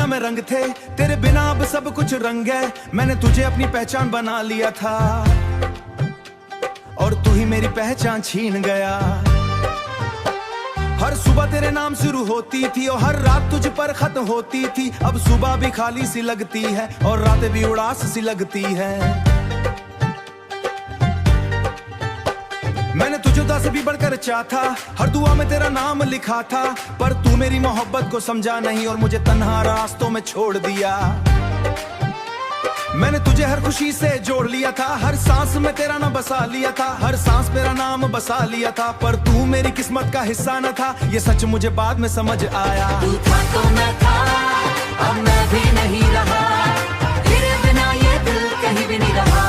दुनिया में रंग थे, तेरे बिना अब सब कुछ रंग है। मैंने तुझे अपनी पहचान बना लिया था और तू ही मेरी पहचान छीन गया। हर सुबह तेरे नाम शुरू होती थी और हर रात तुझ पर खत्म होती थी। अब सुबह भी खाली सी लगती है और रातें भी उदास सी लगती है। मैंने तुझे उदास भी बढ़कर चाहा, हर दुआ में तेरा नाम लिखा था, पर तू मेरी मोहब्बत को समझा नहीं और मुझे तन्हा रास्तों में छोड़ दिया। मैंने तुझे हर खुशी से जोड़ लिया था, हर सांस में तेरा नाम बसा लिया था, हर सांस मेरा नाम बसा लिया था, पर तू मेरी किस्मत का हिस्सा न था। ये सच मुझे बाद में समझ आया। तू था तो मैं था, अब मैं भी नहीं रहा, तेरे बिना ये दिल कहीं भी नहीं रहा।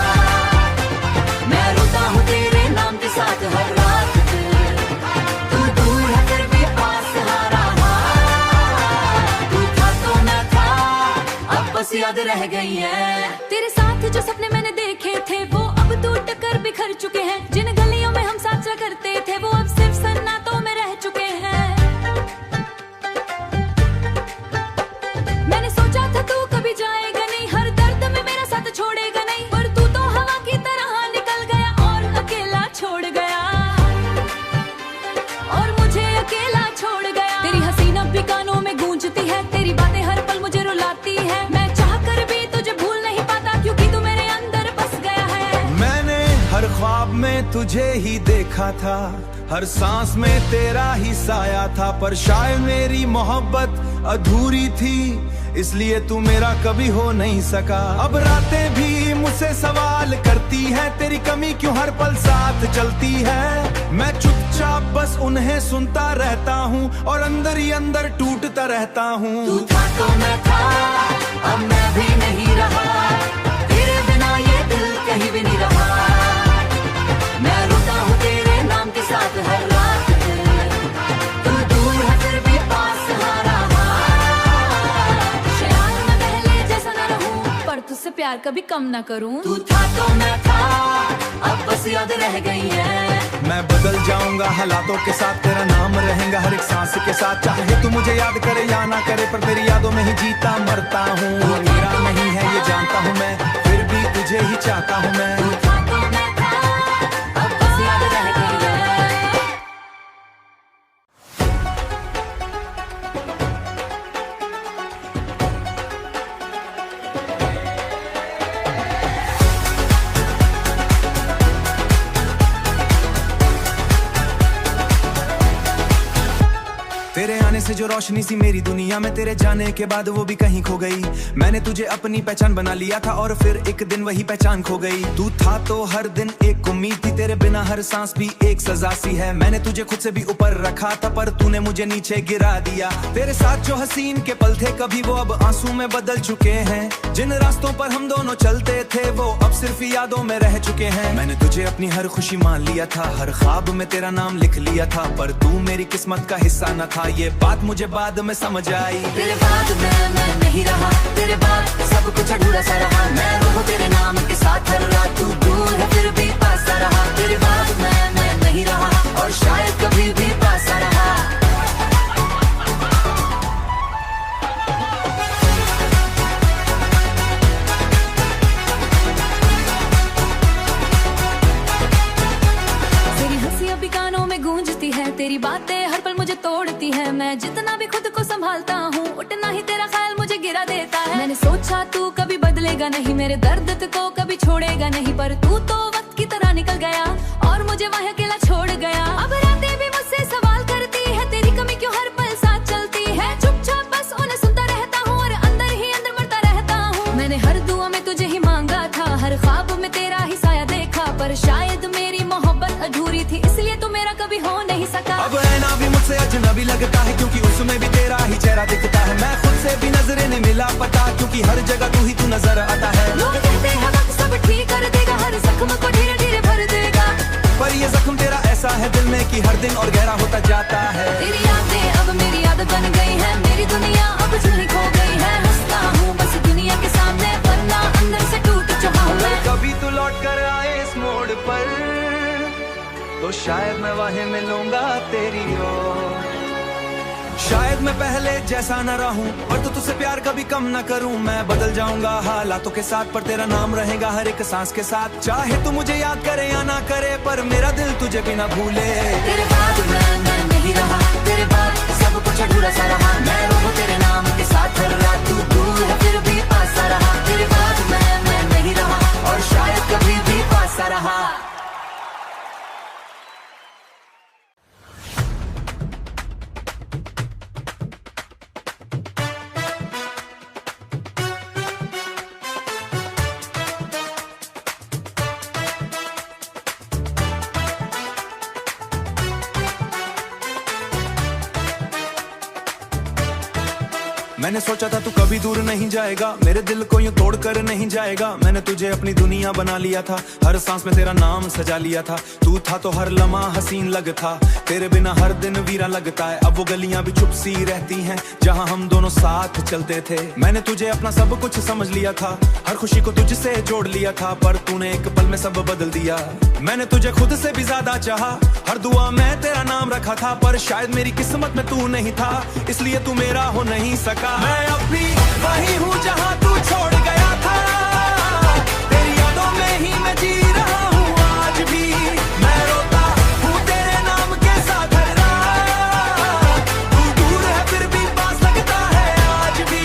मैं रोता हूँ तेरे नाम के साथ हर रात, तू दूर है फिर भी पास आ रहा। तू था तो मैं था, अब बस याद रह गई है। तेरे साथ जो सपने मैंने देखे थे वो अब टूट कर बिखर चुके हैं। जिन गलियों में हम साथ चला करते थे वो अब सिर्फ सन्नाटों में रह चुके हैं। मैंने सोचा था तू कभी जाएगा नहीं, हर दर्द में मेरा साथ छोड़ेगा नहीं, पर तू तो हवा की तरह निकल गया और अकेला छोड़ गया, और मुझे अकेला छोड़ गया। तेरी हसीना भी कानों में गूंजती है, तेरी बातें हर पल मुझे रुलाती है। मैं चाह कर भी तुझे भूल नहीं पाता क्योंकि तू मेरे अंदर बस गया है। मैंने हर ख्वाब में तुझे ही देखा था, हर सांस में तेरा ही साया था, पर शायद मेरी मोहब्बत अधूरी थी, इसलिए तू मेरा कभी हो नहीं सका। अब रातें भी मुझसे सवाल करती हैं, तेरी कमी क्यों हर पल साथ चलती है। मैं चुपचाप बस उन्हें सुनता रहता हूँ और अंदर ही अंदर टूटता रहता हूँ। तू था तो मैं था, अब मैं भी नहीं रहा, तेरे बिना ये दिल कहीं भी नहीं रहा। मैं रोता हूँ तेरे नाम के साथ हर रात, तू दूर है फिर भी पास आ रहा। शायद मैं पहले जैसा न रहूं, पर तुझसे प्यार कभी कम ना करूं। तू था तो मैं था, अब बस याद रह गई है। मैं बदल जाऊंगा हालातों के साथ, तेरा नाम रहेगा हर एक सांस के साथ। चाहे तू मुझे याद करे या ना करे, पर तेरी यादों में ही जीता मरता हूँ। मेरा नहीं है ये जानता हूँ मैं, फिर भी तुझे ही चाहता हूँ मैं। तू था तो मैं था, अब बस याद रह गई है। तेरे आने से जो रोशनी सी मेरी दुनिया में, तेरे जाने के बाद वो भी कहीं खो गई। मैंने तुझे अपनी पहचान बना लिया था और फिर एक दिन वही पहचान खो गई। तू था तो हर दिन एक उम्मीद थी, तेरे बिना हर सांस भी एक सजा सी है। मैंने तुझे खुद से भी ऊपर रखा था, पर तूने मुझे नीचे गिरा दिया। तेरे साथ जो हसीन के पल थे कभी वो अब आंसू में बदल चुके हैं। जिन रास्तों पर हम दोनों चलते थे वो अब सिर्फ यादों में रह चुके हैं। मैंने तुझे अपनी हर खुशी मान लिया था, हर ख्वाब में तेरा नाम लिख लिया था, पर तू मेरी किस्मत का हिस्सा न था। ये बात मुझे बाद में समझ आई। तेरे बाद मैं नहीं रहा, तेरे बाद सब कुछ अधूरा सा रहा। मैं रहूं तेरे नाम के साथ हर रात, तू दूर है फिर भी पास आ रहा। तेरे बाद मैं नहीं रहा और शायद कभी भी पास आ रहा। तेरी हंसी अभी कानों में गूंजती है, तेरी बातें हर पल मुझे तोड़ती है। मैं जितना भी खुद को संभालता हूँ उतना ही तेरा ख्याल मुझे गिरा देता है। मैंने सोचा तू कभी बदलेगा नहीं, मेरे दर्द को कभी छोड़ेगा नहीं, पर तू तो वक्त की तरह निकल गया और मुझे वहाँ अकेला छोड़ गया। अब रातें भी मुझसे सवाल करती है, तेरी कमी क्यों हर पल साथ चलती है। चुपचाप बस उन्हें सुनता रहता हूँ और अंदर ही अंदर मरता रहता हूँ। मैंने हर दुआ में तुझे ही मांगा था, हर ख्वाब में तेरा ही साया देखा, पर शायद मेरी मोहब्बत अधूरी थी, इसलिए तू मेरा कभी हो नहीं सका। अब ऐना भी मुझसे अजनबी लगता है क्योंकि उसमें भी तेरा ही चेहरा दिखता है। मैं खुद से भी नजरें नहीं मिला पता, क्योंकि हर जगह तू ही तू नजर आता है। लोग कहते हैं वक्त सब ठीक कर देगा, हर जख्म को धीरे धीरे भर देगा, पर ये जख्म तेरा ऐसा है दिल में कि हर दिन और गहरा होता जाता है। तेरी यादें अब मेरी याद बन गई है, मेरी दुनिया अब जुल्मी खो गई है। हंसता हूँ बस दुनिया के सामने, वरना अंदर से टूट चुका हूँ मैं। कभी तू लौट कर आए इस मोड़ पर तो शायद मैं वहीं मिलूंगा तेरी ओर। शायद मैं पहले जैसा न रहूं, पर तो तुझसे प्यार कभी कम न करूं। मैं बदल जाऊंगा हालातों के साथ, पर तेरा नाम रहेगा हर एक सांस के साथ। चाहे तू मुझे याद करे या ना करे, पर मेरा दिल तुझे भी ना भूले। तेरे बाद मैं नहीं रहा, तेरे बाद सब कुछ अधूरा सा रहा। मैं रहूं तेरे नाम के साथ हर रात, तू दूर है फिर भी पास सा रहा। तेरे बाद मैं नहीं रहा, और शायद कभी भी पास सा रहा। मैंने सोचा था तू कभी दूर नहीं जाएगा, मेरे दिल को यूं तोड़ कर नहीं जाएगा। मैंने तुझे अपनी दुनिया बना लिया था, हर सांस में तेरा नाम सजा लिया था। तू था तो हर लम्हा हसीन लगता, तेरे बिना हर दिन वीरा लगता है। अब वो गलियां भी चुप सी रहती हैं, जहां हम दोनों साथ चलते थे। मैंने तुझे अपना सब कुछ समझ लिया था, हर खुशी को तुझसे जोड़ लिया था। पर तूने एक पल में सब बदल दिया। मैंने तुझे खुद से भी ज्यादा चाहा, हर दुआ में तेरा नाम रखा था। पर शायद मेरी किस्मत में तू नहीं था, इसलिए तू मेरा हो नहीं सका। मैं अब भी वही हूँ जहाँ तू छोड़ गया था, तेरी यादों में ही मैं जी रहा हूँ आज भी। मैं रोता हूँ तेरे नाम के साथ हर रात, तू दूर है फिर भी पास लगता है आज भी।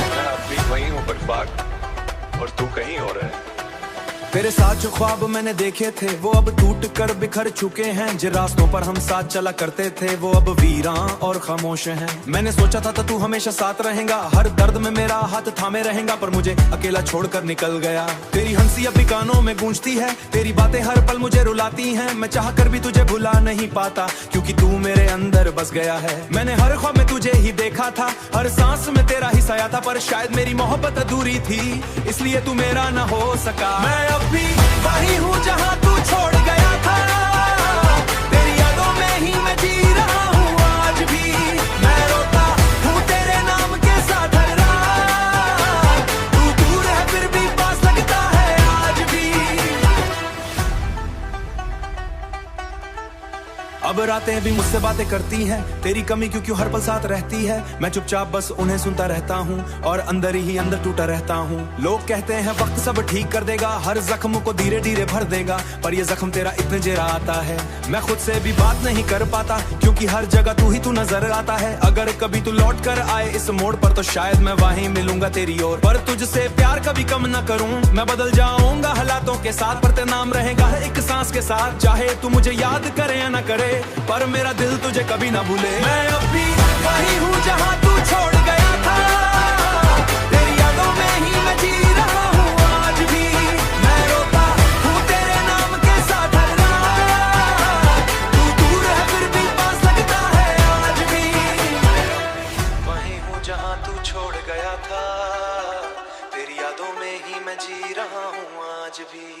मैं अब भी वही हूँ बर्बाद, और तू कहीं और है। तेरे साथ जो ख्वाब मैंने देखे थे, वो अब टूट कर बिखर चुके हैं। जिन रास्तों पर हम साथ चला करते थे, वो अब वीरान और खामोश हैं। मैंने सोचा था तू हमेशा साथ रहेगा, हर दर्द में मेरा हाथ थामे रहेगा। पर मुझे अकेला छोड़कर निकल गया। तेरी हंसी अब भी कानों में गूंजती है, तेरी बातें हर पल मुझे रुलाती हैं। मैं चाह कर भी तुझे भुला नहीं पाता, क्योंकि तू मेरे अंदर बस गया है। मैंने हर ख्वाब में तुझे ही देखा था, हर सांस में तेरा ही साया था। पर शायद मेरी मोहब्बत अधूरी थी, इसलिए तू मेरा न हो सका। मैं अब भी वही हूँ जहाँ तू छोड़ गया था, तेरी यादों में ही मैं जी रहा हूँ आज भी। मैं रोता हूँ तेरे नाम के साथ हर रात, तू दूर है फिर भी पास लगता है आज भी। अब रातें भी मुझसे बातें करती हैं, तेरी कमी क्यों हर पल साथ रहती है। मैं चुपचाप बस उन्हें सुनता रहता हूँ, और अंदर ही अंदर टूटा रहता हूँ। लोग कहते हैं वक्त सब ठीक कर देगा, हर जख्म को धीरे धीरे भर देगा। पर ये जख्म तेरा इतने जरा आता है, मैं खुद से भी बात नहीं कर पाता, क्योंकि हर जगह तू नजर आता है। अगर कभी तू लौट कर आए इस मोड़ पर, तो शायद मैं वहीं मिलूंगा तेरी ओर। पर तुझसे प्यार कभी कम न करूं, मैं बदल जाऊंगा हालातों के साथ। पर तेरा नाम रहेगा एक सांस के साथ, चाहे तू मुझे याद करे या न करे, पर मेरा दिल तुझे कभी ना भूले। मैं अब भी वही हूँ जहाँ तू छोड़ गया था, तेरी यादों में ही मैं जी रहा हूँ आज भी। मैं रोता हूँ तेरे नाम के साथ हर रात, तू दूर है फिर भी पास लगता है आज भी। वही हूँ जहाँ तू छोड़ गया था, तेरी यादों में ही मैं जी रहा हूँ आज भी।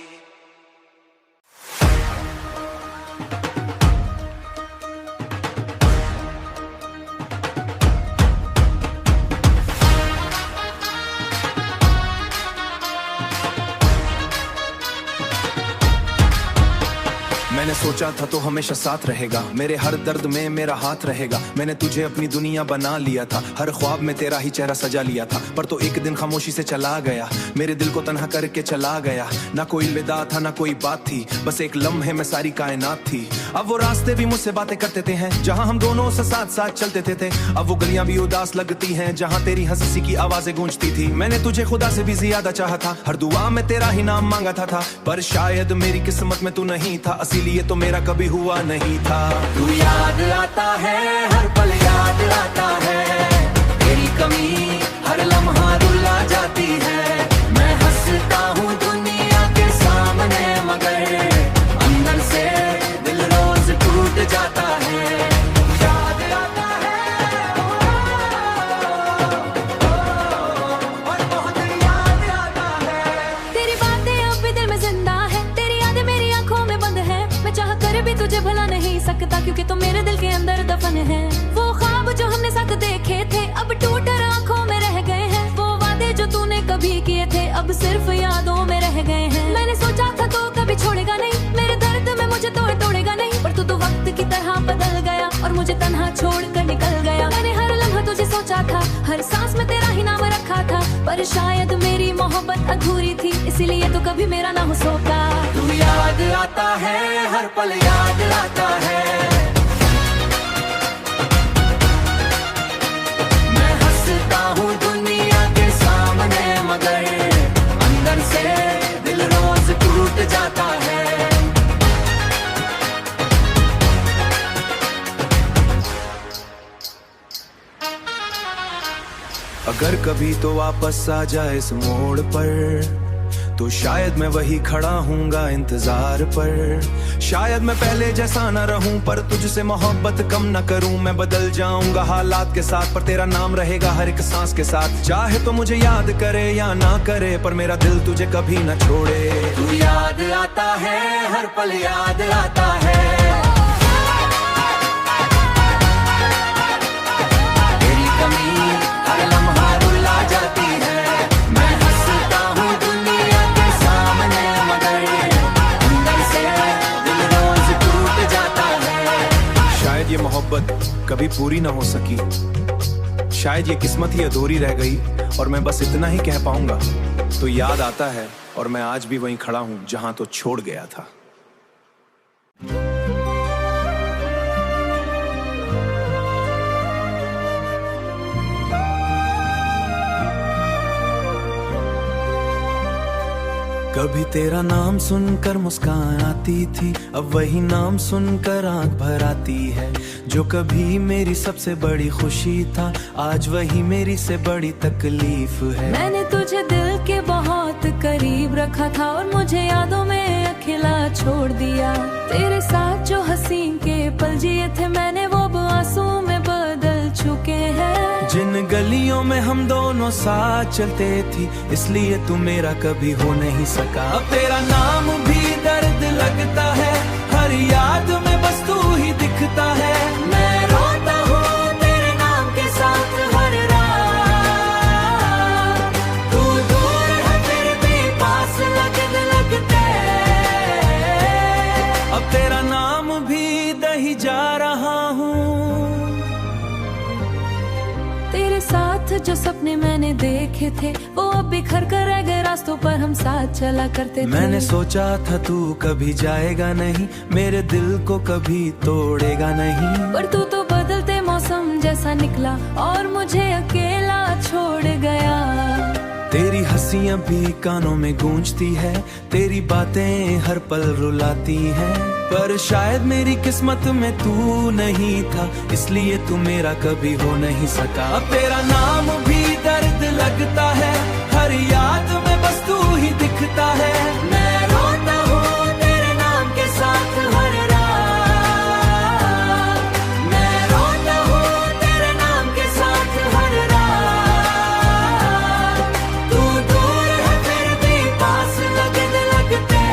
मैंने सोचा था तो हमेशा साथ रहेगा, मेरे हर दर्द में मेरा हाथ रहेगा। मैंने तुझे अपनी दुनिया बना लिया था, हर ख्वाब में तेरा ही चेहरा सजा लिया था। पर तो एक दिन खामोशी से चला गया, मेरे दिल को तन्हा करके चला गया। ना कोई विदा था ना कोई बात थी, बस एक लम्हे में सारी कायनात थी। अब वो रास्ते भी मुझसे बातें करते थे हैं, जहाँ हम दोनों साथ साथ चलते थे। अब वो गलियां भी उदास लगती हैं, जहाँ तेरी हंसी की आवाजें गूंजती थी। मैंने तुझे खुदा से भी ज्यादा चाहा था, हर दुआ में तेरा ही नाम मांगा था। पर शायद मेरी किस्मत में तू नहीं था, इसीलिए तो मेरा कभी हुआ नहीं था। तू याद आता है, हर पल याद आता है, तेरी कमी हर लम्हा रुला जाती है। मैं हंसता हूँ दुनिया के सामने, मगर अंदर से दिल रोज टूट जाता है। याद आता है, और बहुत याद आता है। तेरी बातें अब भी दिल में जिंदा है, तेरी यादें मेरी आंखों में बंद है। मैं चाह कर भी तुझे भुला नहीं सकता, क्योंकि तुम मेरे दिल के अंदर दफन है। वो ख्वाब जो हमने साथ देखे थे, अब टूट आंखों में रह गए हैं। वो वादे जो तूने कभी किए थे, अब सिर्फ यादों में रह गए हैं। मैंने सोचा था तो कभी छोड़ेगा नहीं, मेरे दर्द में मुझे तोड़ेगा नहीं। पर तू तो वक्त की तरह बदल गया, और मुझे तन्हा छोड़ कर निकल गया। पर शायद मेरी मोहब्बत अधूरी थी, इसलिए तो कभी मेरा ना हो सोता। तू याद आता है, हर पल याद आता है। मैं हंसता हूँ दुनिया के सामने, मगर अंदर से दिल रोज टूट जाता है। अगर कभी तो वापस आ जाए इस मोड़ पर, तो शायद मैं वही खड़ा हूँगा इंतजार पर। शायद मैं पहले जैसा न रहूं, पर तुझसे मोहब्बत कम न करूं। मैं बदल जाऊंगा हालात के साथ, पर तेरा नाम रहेगा हर एक सांस के साथ। चाहे तो मुझे याद करे या ना करे, पर मेरा दिल तुझे कभी न छोड़े। तू याद आता है, हर पल याद आता है। तेरी कमी हर लम्हा रुला जाती है। मैं हंसता हूँ दुनिया के सामने, मगर अंदर से दिल रोज टूट जाता है। शायद ये मोहब्बत कभी पूरी ना हो सकी, शायद ये किस्मत ही अधूरी रह गई, और मैं बस इतना ही कह पाऊंगा। तो याद आता है, और मैं आज भी वहीं खड़ा हूँ जहां तो छोड़ गया था। कभी तेरा नाम सुनकर मुस्कान आती थी, अब वही नाम सुनकर आंख भर आती है। जो कभी मेरी सबसे बड़ी खुशी था, आज वही मेरी से बड़ी तकलीफ है। मैंने तुझे दिल के बहुत करीब रखा था, और मुझे यादों में अकेला छोड़ दिया। तेरे साथ जो हसीन के पल जिए थे मैंने, वो अब आंसू में बदल चुके हैं। जिन गलियों में हम दोनों साथ चलते थे, इसलिए तू मेरा कभी हो नहीं सका। अब तेरा नाम भी दर्द लगता है, हर याद में बस तू ही दिखता है। मैं रोता हूँ तेरे नाम के साथ हर रात। तू दूर है फिर भी पास लगते। अब तेरा नाम भी दही जा रहा हूँ। तेरे साथ जो सपने मैंने देखे थे, वो अब बिखर कर रह गए रास्तों पर हम साथ चला करते थे। मैंने सोचा था तू कभी जाएगा नहीं, मेरे दिल को कभी तोड़ेगा नहीं। पर तू तो बदलते मौसम जैसा निकला, और मुझे अकेला छोड़ गया। तेरी हंसियां भी कानों में गूंजती है, तेरी बातें हर पल रुलाती हैं। पर शायद मेरी किस्मत में तू नहीं था, इसलिए तू मेरा कभी हो नहीं सका। अब तेरा नाम भी दर्द लगता है, हर याद में बस तू ही दिखता है। मैं रोता हूँ तेरे नाम के साथ हर रात। मैं रोता हूँ तेरे नाम के साथ हर रात। तू दूर है फिर भी पास लगते।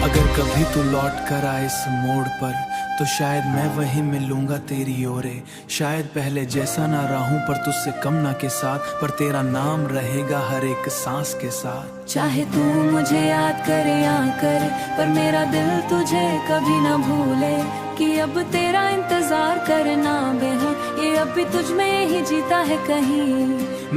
अगर कभी तू लौट कर आए इस मोड़ पर, तो शायद मैं वहीं मिलूंगा तेरी ओरे। शायद पहले जैसा ना रहूं, पर तुझसे कम ना के साथ, पर तेरा नाम रहेगा हर एक सांस के साथ। चाहे तू मुझे याद करे या करे, पर मेरा दिल तुझे कभी ना भूले। कि अब तेरा इंतजार करना बेहद, ये अब भी तुझ में ही जीता है कहीं।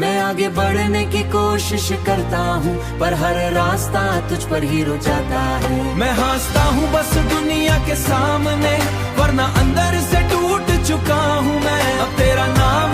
मैं आगे बढ़ने की कोशिश करता हूँ, पर हर रास्ता तुझ पर ही रुक जाता है। मैं हंसता हूँ बस दुनिया के सामने, वरना अंदर से टूट चुका हूँ मैं। अब तेरा नाम